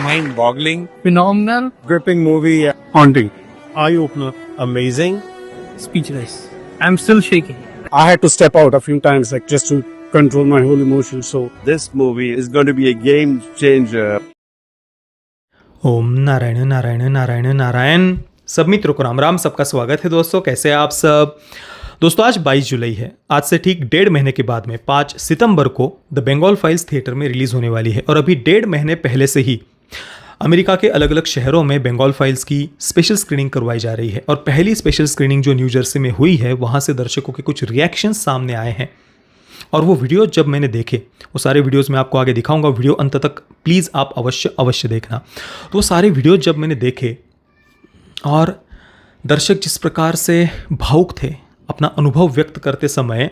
mind-boggling, phenomenal, gripping movie, haunting, eye-opener, amazing. speechless. I'm still shaking. I had to step out a few times, like just to control my whole emotions. So This movie is going to be a game changer. ओम नारायण नारायण नारायण नारायण। सब मित्रों को राम राम, सबका स्वागत है दोस्तों। कैसे हैं आप सब दोस्तों? आज 22 जुलाई है। आज से ठीक 1.5 महीने के बाद में 5 सितंबर को द बंगाल फाइल्स थिएटर में रिलीज होने वाली है। और अभी 1.5 महीने पहले से ही अमेरिका के अलग अलग शहरों में बंगाल फाइल्स की स्पेशल स्क्रीनिंग करवाई जा रही है। और पहली स्पेशल स्क्रीनिंग जो न्यू जर्सी में हुई है, वहाँ से दर्शकों के कुछ रिएक्शंस सामने आए हैं। और वो वीडियो जब मैंने देखे, वो सारे वीडियोस मैं आपको आगे दिखाऊंगा, वीडियो अंत तक प्लीज़ आप अवश्य देखना। तो वो सारे वीडियो जब मैंने देखे और दर्शक जिस प्रकार से भावुक थे अपना अनुभव व्यक्त करते समय,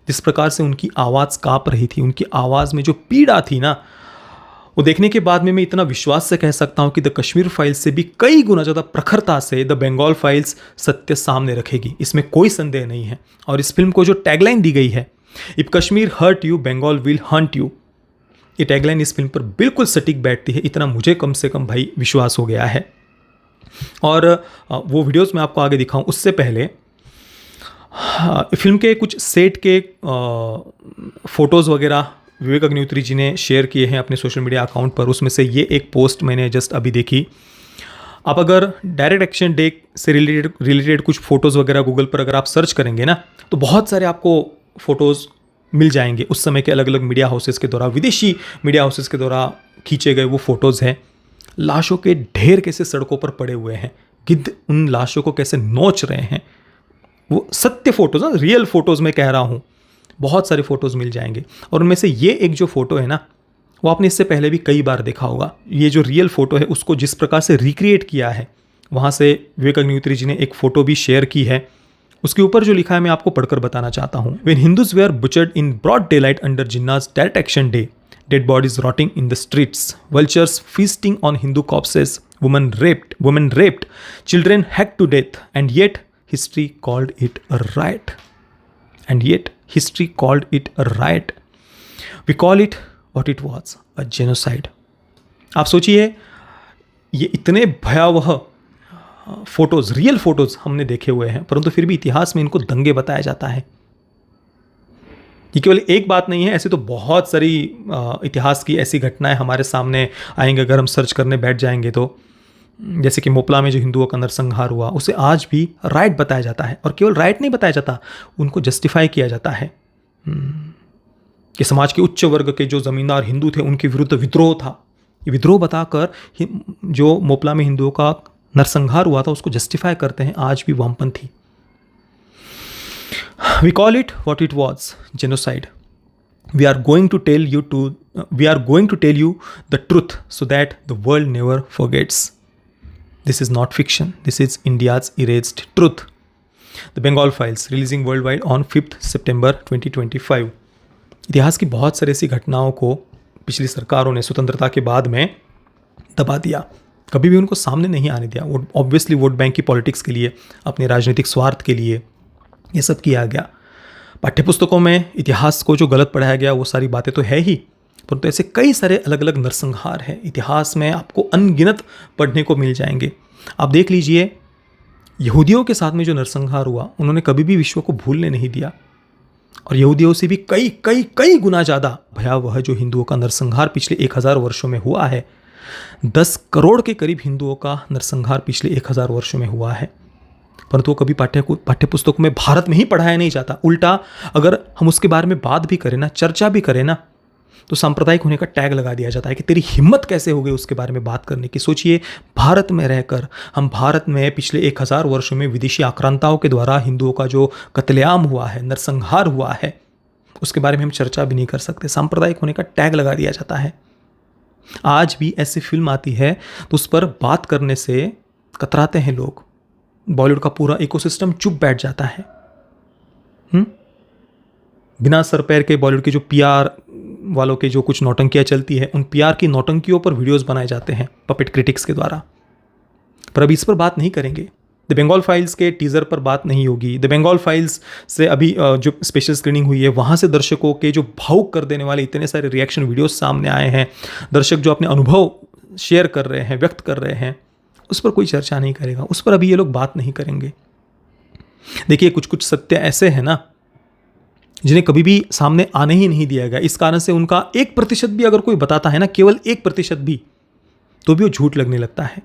जिस प्रकार से उनकी आवाज़ काँप रही थी, उनकी आवाज़ में जो पीड़ा थी ना, वो देखने के बाद में मैं इतना विश्वास से कह सकता हूँ कि द कश्मीर फाइल्स से भी कई गुना ज़्यादा प्रखरता से द बंगाल फाइल्स सत्य सामने रखेगी, इसमें कोई संदेह नहीं है। और इस फिल्म को जो टैगलाइन दी गई है, if Kashmir hurt you Bengal will hunt you, ये टैगलाइन इस फिल्म पर बिल्कुल सटीक बैठती है, इतना मुझे कम से कम भाई विश्वास हो गया है। और वो वीडियोस मैं आपको आगे दिखाऊं उससे पहले फिल्म के कुछ सेट के फ़ोटोज़ वगैरह विवेक अग्निहोत्री जी ने शेयर किए हैं अपने सोशल मीडिया अकाउंट पर। उसमें से ये एक पोस्ट मैंने जस्ट अभी देखी। आप अगर डायरेक्ट एक्शन डे से रिलेटेड कुछ फ़ोटोज़ वगैरह गूगल पर अगर आप सर्च करेंगे ना, तो बहुत सारे आपको फ़ोटोज़ मिल जाएंगे उस समय के अलग अलग मीडिया हाउसेस के द्वारा, विदेशी मीडिया हाउसेस के द्वारा खींचे गए वो फ़ोटोज़ हैं। लाशों के ढेर कैसे सड़कों पर पड़े हुए हैं, गिद्ध उन लाशों को कैसे नोच रहे हैं, वो सत्य फ़ोटोज़, रियल फ़ोटोज़ मैं कह रहा हूँ, बहुत सारे फ़ोटोज़ मिल जाएंगे। और उनमें से ये एक जो फ़ोटो है ना, वो आपने इससे पहले भी कई बार देखा होगा। ये जो रियल फ़ोटो है उसको जिस प्रकार से रिक्रिएट किया है, वहाँ से विवेक अग्निहोत्री जी ने एक फ़ोटो भी शेयर की है। उसके ऊपर जो लिखा है मैं आपको पढ़कर बताना चाहता हूँ। When Hindus were butchered in broad daylight under Jinnah's direct action day, dead bodies rotting in the streets, vultures feasting on Hindu corpses, women raped, children hacked to death, and yet history called it a riot. We call it what it was, a genocide. आप सोचिए, ये इतने भयावह photos, real photos हमने देखे हुए हैं, परंतु फिर भी इतिहास में इनको दंगे बताया जाता है। ये केवल एक बात नहीं है, ऐसे तो बहुत सारी इतिहास की ऐसी घटनाएं हमारे सामने आएंगे अगर हम सर्च करने बैठ जाएंगे तो। जैसे कि मोपला में जो हिंदुओं का नरसंहार हुआ, उसे आज भी राइट बताया जाता है। और केवल राइट नहीं बताया जाता, उनको जस्टिफाई किया जाता है कि समाज के उच्च वर्ग के जो ज़मींदार हिंदू थे उनके विरुद्ध विद्रोह था। ये विद्रोह बताकर जो मोपला में हिंदुओं का नरसंहार हुआ था उसको जस्टिफाई करते हैं आज भी वामपंथी। We call it what it was, genocide. We are going to tell you the truth so that the world never forgets. This is not fiction. This is India's erased truth. The Bengal Files, releasing worldwide on 5th September 2025. इतिहास की बहुत सारी ऐसी घटनाओं को पिछली सरकारों ने स्वतंत्रता के बाद में दबा दिया, कभी भी उनको सामने नहीं आने दिया। वो ऑब्वियसली वोट बैंक की पॉलिटिक्स के लिए, अपने राजनीतिक स्वार्थ के लिए ये सब किया गया। पाठ्यपुस्तकों में इतिहास को जो गलत पढ़ाया गया वो सारी बातें तो है ही, परंतु ऐसे कई सारे अलग अलग नरसंहार हैं इतिहास में, आपको अनगिनत पढ़ने को मिल जाएंगे। आप देख लीजिए, यहूदियों के साथ में जो नरसंहार हुआ, उन्होंने कभी भी विश्व को भूलने नहीं दिया। और यहूदियों से भी कई गुना ज़्यादा भयावह जो हिंदुओं का नरसंहार पिछले 1000 वर्षों में हुआ है। 10 करोड़ के करीब हिंदुओं का नरसंहार पिछले 1000 वर्षों में हुआ है, परंतु वो कभी पाठ्यपुस्तकों में भारत में ही पढ़ाया नहीं जाता। उल्टा अगर हम उसके बारे में बात भी करें ना, चर्चा भी करें ना, तो सांप्रदायिक होने का टैग लगा दिया जाता है कि तेरी हिम्मत कैसे हो गई उसके बारे में बात करने की। सोचिए, भारत में रहकर हम भारत में पिछले 1000 वर्षों में विदेशी आक्रांताओं के द्वारा हिंदुओं का जो कत्लेआम हुआ है, नरसंहार हुआ है, उसके बारे में हम चर्चा भी नहीं कर सकते। सांप्रदायिक होने का टैग लगा दिया जाता है। आज भी ऐसी फिल्म आती है तो उस पर बात करने से कतराते हैं लोग। बॉलीवुड का पूरा इकोसिस्टम चुप बैठ जाता है। बिना सर पैर के बॉलीवुड के जो पीआर वालों के जो कुछ नौटंकियाँ चलती है, उन पीआर की नौटंकियों पर वीडियोस बनाए जाते हैं पपेट क्रिटिक्स के द्वारा। पर अभी इस पर बात नहीं करेंगे। द बंगाल फाइल्स के टीज़र पर बात नहीं होगी। द बंगाल फाइल्स से अभी जो स्पेशल स्क्रीनिंग हुई है, वहाँ से दर्शकों के जो भावुक कर देने वाले इतने सारे रिएक्शन वीडियोस सामने आए हैं। दर्शक जो अपने अनुभव शेयर कर रहे हैं, व्यक्त कर रहे हैं, उस पर कोई चर्चा नहीं करेगा, उस पर अभी ये लोग बात नहीं करेंगे। देखिए कुछ कुछ सत्य ऐसे हैं ना जिन्हें कभी भी सामने आने ही नहीं दिया गया। इस कारण से उनका 1% भी अगर कोई बताता है ना, केवल 1% भी, तो भी वो झूठ लगने लगता है,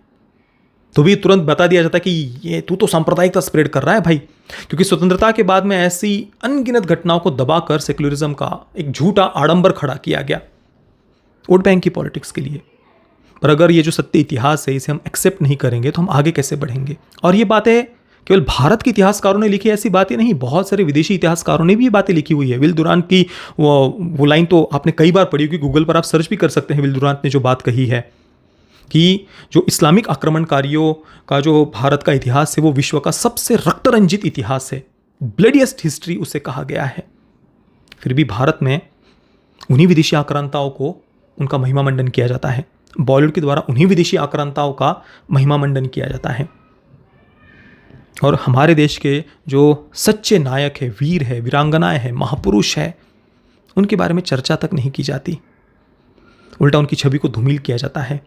तो भी तुरंत बता दिया जाता है कि ये तू तो सांप्रदायिकता स्प्रेड कर रहा है भाई। क्योंकि स्वतंत्रता के बाद में ऐसी अनगिनत घटनाओं को दबाकर सेक्युलरिज्म का एक झूठा आडंबर खड़ा किया गया वोट बैंक की पॉलिटिक्स के लिए। पर अगर ये जो सत्य इतिहास है इसे हम एक्सेप्ट नहीं करेंगे तो हम आगे कैसे बढ़ेंगे। और ये बातें केवल भारत के इतिहासकारों ने लिखी ऐसी बातें नहीं, बहुत सारे विदेशी इतिहासकारों ने भी ये बातें लिखी हुई है। विल दुरांत की वो लाइन तो आपने कई बार पढ़ी होगी, गूगल पर आप सर्च भी कर सकते हैं। विल दुरांत ने जो बात कही है कि जो इस्लामिक आक्रमणकारियों का जो भारत का इतिहास है वो विश्व का सबसे रक्तरंजित इतिहास है, ब्लडिएस्ट हिस्ट्री उसे कहा गया है। फिर भी भारत में उन्हीं विदेशी आक्रांताओं को उनका महिमा मंडन किया जाता है, बॉलीवुड के द्वारा उन्हीं विदेशी आक्रांताओं का महिमा मंडन किया जाता है। और हमारे देश के जो सच्चे नायक है, वीर है, वीरांगनाएं हैं, महापुरुष है, उनके बारे में चर्चा तक नहीं की जाती, उल्टा उनकी छवि को धूमिल किया जाता है।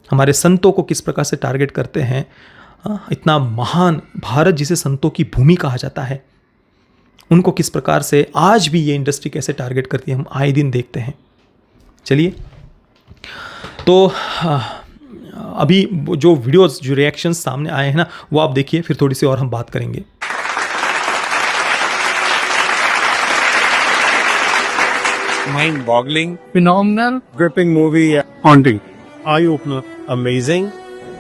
हमारे संतों को किस प्रकार से टारगेट करते हैं, इतना महान भारत जिसे संतों की भूमि कहा जाता है, उनको किस प्रकार से आज भी ये इंडस्ट्री कैसे टारगेट करती है, हम आए दिन देखते हैं। चलिए तो अभी जो वीडियोस, जो रिएक्शंस सामने आए हैं ना, वो आप देखिए, फिर थोड़ी सी और हम बात करेंगे। Mind-boggling, Phenomenal. gripping movie, Haunting. eye-opener, amazing.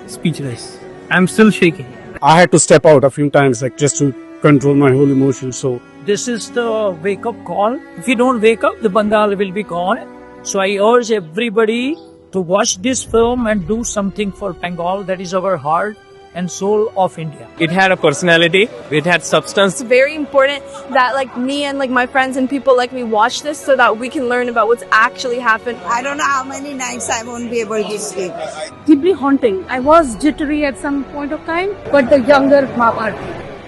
Speechless. I'm still shaking. I had to step out a few times, like just to control my whole emotions. So This is the wake up call. If you don't wake up, the Bengal will be gone. So I urge everybody to watch this film and do something for Bengal. That is our heart and soul of India. It had a personality, it had substance. It's very important that like me and like my friends and people like me watch this so that we can learn about what's actually happened. I don't know how many nights I won't be able to sleep. Deeply haunting. I was jittery at some point of time, but the younger Mama,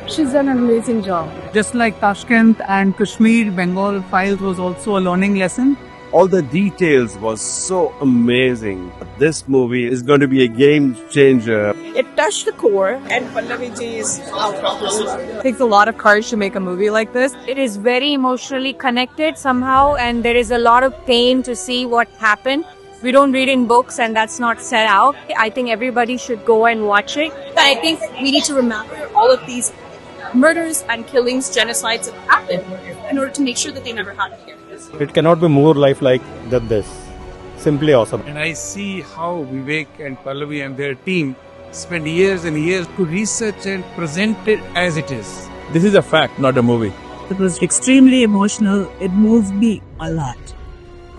she's done an amazing job. Just like Tashkent and Kashmir, Bengal Files was also a learning lesson. All the details was so amazing. This movie is going to be a game changer. It touched the core, and Pallavi ji is It takes a lot of courage to make a movie like this. It is very emotionally connected somehow, and there is a lot of pain to see what happened. We don't read in books, and that's not set out. I think everybody should go and watch it. I think we need to remember all of these murders and killings, genocides that happened in order to make sure that they never happen again. It cannot be more lifelike than this. Simply awesome. And I see how Vivek and Pallavi and their team spend years and years to research and present it as it is. This is a fact, not a movie. It was extremely emotional. It moved me a lot.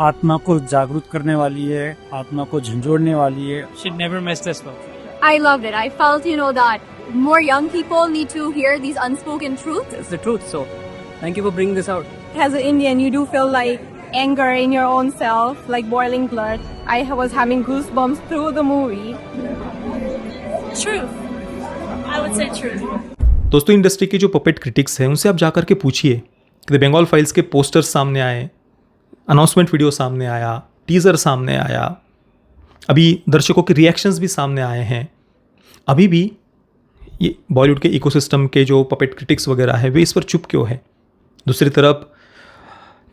आत्मा को जागरूक करने वाली है, आत्मा को झंझोड़ने वाली है। Should never miss this film. I loved it. I felt, that more young people need to hear these unspoken truths. It's the truth. So, thank you for bringing this out. As an Indian, you do feel like anger in your own self, like boiling blood. I was having goosebumps through the movie. Truth. I would say truth. दोस्तों, industry के जो puppet critics हैं उनसे आप जाकर के पूछिए कि द बंगाल फाइल्स के पोस्टर्स सामने आए, अनाउंसमेंट वीडियो सामने आया, टीज़र सामने आया, अभी दर्शकों के रिएक्शंस भी सामने आए हैं। अभी भी ये बॉलीवुड के इकोसिस्टम के जो पपेट क्रिटिक्स वगैरह है वे इस पर चुप क्यों है। दूसरी तरफ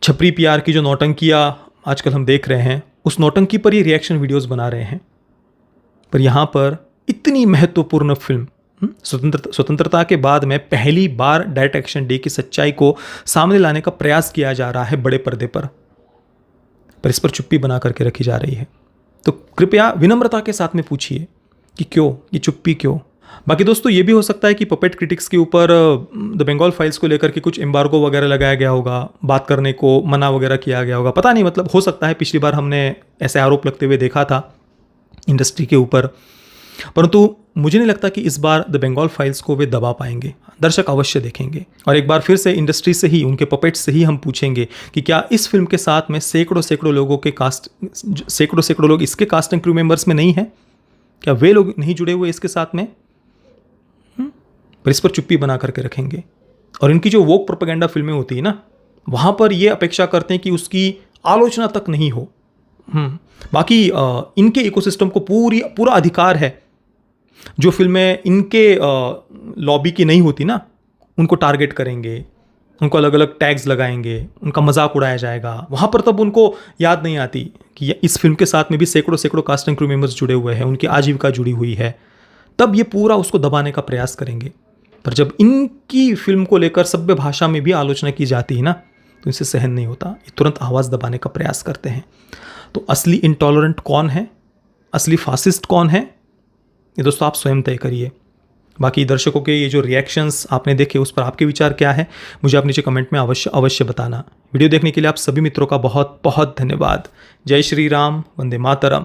छपरी पीआर की जो नौटंकियाँ आजकल हम देख रहे हैं, उस नौटंकी पर ये रिएक्शन वीडियोस बना रहे हैं। पर यहाँ पर इतनी महत्वपूर्ण फिल्म, स्वतंत्रता के बाद में पहली बार डायरेक्ट एक्शन डे की सच्चाई को सामने लाने का प्रयास किया जा रहा है बड़े पर्दे पर इस पर चुप्पी बना करके रखी जा रही है। तो कृपया विनम्रता के साथ में पूछिए कि क्यों ये चुप्पी क्यों। बाकी दोस्तों, ये भी हो सकता है कि पपेट क्रिटिक्स के ऊपर द बंगाल फाइल्स को लेकर के कुछ एम्बार्गो वगैरह लगाया गया होगा, बात करने को मना वगैरह किया गया होगा, पता नहीं, मतलब हो सकता है। पिछली बार हमने ऐसे आरोप लगते हुए देखा था इंडस्ट्री के ऊपर, परंतु मुझे नहीं लगता कि इस बार द बंगाल फाइल्स को वे दबा पाएंगे। दर्शक अवश्य देखेंगे और एक बार फिर से इंडस्ट्री से ही, उनके पपेट से ही हम पूछेंगे कि क्या इस फिल्म के साथ में सैकड़ों लोगों के सैकड़ों लोग इसके कास्ट एंड क्रू मेंबर्स में नहीं हैं, क्या वे लोग नहीं जुड़े हुए इसके साथ में। पर इस पर चुप्पी बना करके रखेंगे। और इनकी जो वोक प्रोपेगेंडा फिल्में होती है ना, वहाँ पर ये अपेक्षा करते हैं कि उसकी आलोचना तक नहीं हो, बाकी इनके इकोसिस्टम को पूरा अधिकार है। जो फिल्में इनके लॉबी की नहीं होती ना, उनको टारगेट करेंगे, उनको अलग अलग टैग्स लगाएंगे, उनका मजाक उड़ाया जाएगा। वहाँ पर तब उनको याद नहीं आती कि इस फिल्म के साथ में भी सैकड़ों कास्ट एंड क्रू मेंबर्स जुड़े हुए हैं, उनकी आजीविका जुड़ी हुई है। तब ये पूरा उसको दबाने का प्रयास करेंगे। पर जब इनकी फिल्म को लेकर सभ्य भाषा में भी आलोचना की जाती है ना, तो इनसे सहन नहीं होता, ये तुरंत आवाज़ दबाने का प्रयास करते हैं। तो असली इंटॉलरेंट कौन है, असली फासिस्ट कौन है, ये दोस्तों आप स्वयं तय करिए। बाकी दर्शकों के ये जो रिएक्शंस आपने देखे, उस पर आपके विचार क्या है, मुझे आप नीचे कमेंट में अवश्य बताना। वीडियो देखने के लिए आप सभी मित्रों का बहुत बहुत धन्यवाद। जय श्री राम, वंदे मातरम।